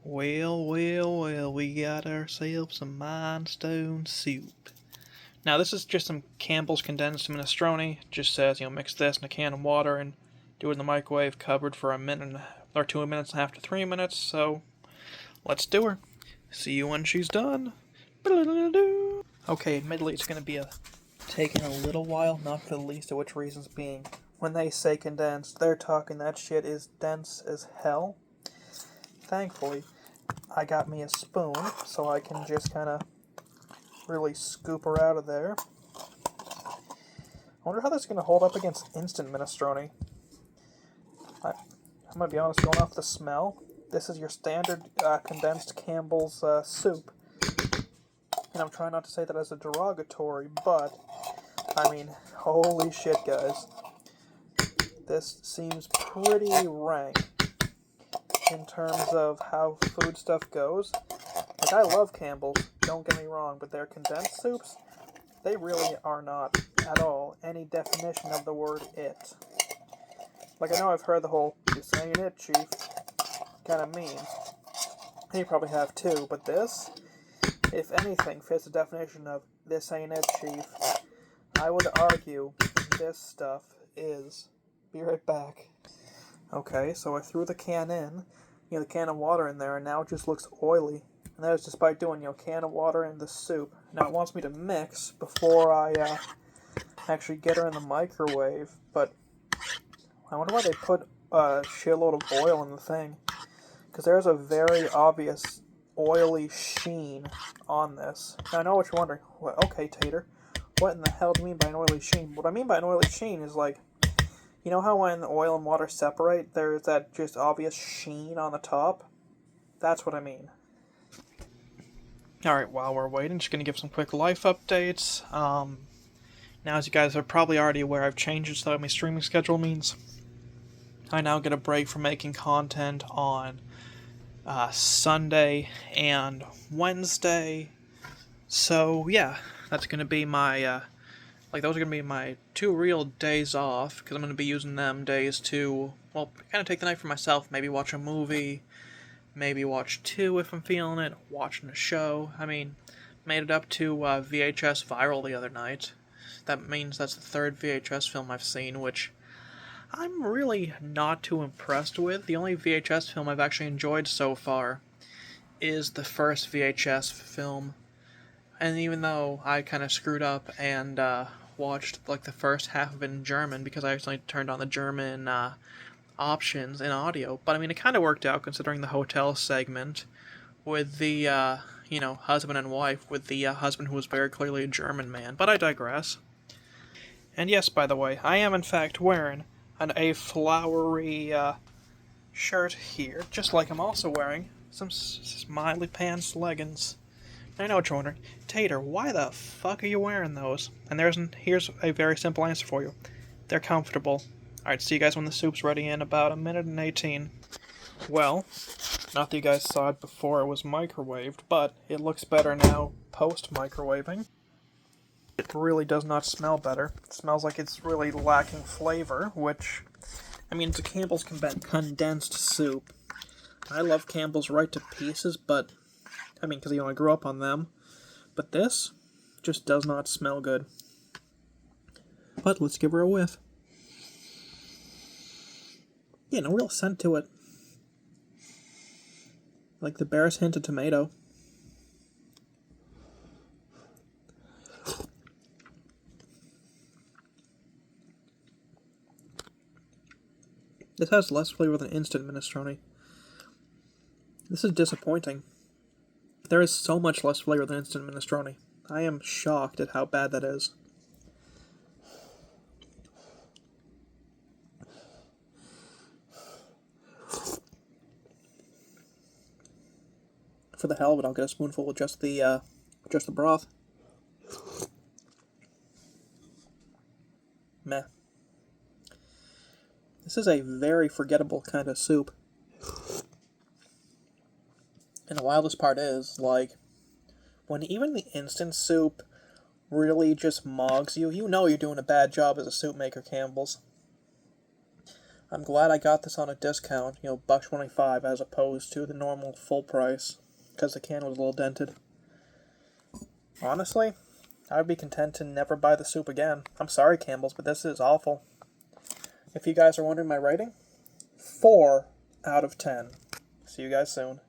Well, we got ourselves some Mindstone soup. Now, this is just some Campbell's Condensed Minestrone. It just says, mix this in a can of water and do it in the microwave, covered for a minute or 2 minutes and a half to 3 minutes. So, let's do her. See you when she's done. Okay, admittedly, it's going to be taking a little while, not for the least of which reasons being, when they say condensed, they're talking that shit is dense as hell. Thankfully, I got me a spoon, so I can just kind of really scoop her out of there. I wonder how that's going to hold up against instant minestrone. I'm going to be honest, going off the smell, this is your standard condensed Campbell's soup. And I'm trying not to say that as a derogatory, but, I mean, holy shit, guys. This seems pretty rank in terms of how food stuff goes. Like, I love Campbell's, don't get me wrong, but their condensed soups, they really are not at all any definition of the word it. Like, I know I've heard the whole, "this ain't it, chief," kind of memes. And you probably have too, but this, if anything, fits the definition of "this ain't it, chief." I would argue this stuff is. Be right back. Okay, so I threw the can in, the can of water in there, and now it just looks oily. And that is despite doing, can of water in the soup. Now it wants me to mix before I actually get her in the microwave, but I wonder why they put a shitload of oil in the thing. Because there's a very obvious oily sheen on this. Now I know what you're wondering. Well, okay, Tater, what in the hell do you mean by an oily sheen? What I mean by an oily sheen is like, you know how when oil and water separate, there's that just obvious sheen on the top? That's what I mean. Alright, while we're waiting, just going to give some quick life updates. Now, as you guys are probably already aware, I've changed so my streaming schedule means I now get a break from making content on Sunday and Wednesday. So, yeah, that's going to be my... those are going to be my 2 real days off, because I'm going to be using them days to, kind of take the night for myself, maybe watch a movie, maybe watch 2 if I'm feeling it, watching a show. I mean, made it up to VHS Viral the other night. That means that's the 3rd VHS film I've seen, which I'm really not too impressed with. The only VHS film I've actually enjoyed so far is the first VHS film. And even though I kind of screwed up and watched the first half of it in German because I accidentally turned on the German options in audio, but I mean it kind of worked out considering the hotel segment with the husband and wife, with the husband who was very clearly a German man. But I digress. And yes, by the way, I am in fact wearing a flowery shirt here, just like I'm also wearing some smiley pants leggings. I know what you're wondering. Tater, why the fuck are you wearing those? And here's a very simple answer for you. They're comfortable. Alright, see you guys when the soup's ready in about 1:18. Well, not that you guys saw it before it was microwaved, but it looks better now post-microwaving. It really does not smell better. It smells like it's really lacking flavor, which, I mean, it's a Campbell's condensed soup. I love Campbell's right to pieces, but I mean, because, I grew up on them. But this just does not smell good. But let's give her a whiff. Yeah, no real scent to it. Like the barest hint of tomato. This has less flavor than instant minestrone. This is disappointing. There is so much less flavor than instant minestrone. I am shocked at how bad that is. For the hell of it, I'll get a spoonful with just the broth. Meh. This is a very forgettable kind of soup. And the wildest part is, when even the instant soup really just mogs you, you know you're doing a bad job as a soup maker, Campbell's. I'm glad I got this on a discount, you know, $1.25 as opposed to the normal full price, because the can was a little dented. Honestly, I would be content to never buy the soup again. I'm sorry, Campbell's, but this is awful. If you guys are wondering my rating, 4 out of 10. See you guys soon.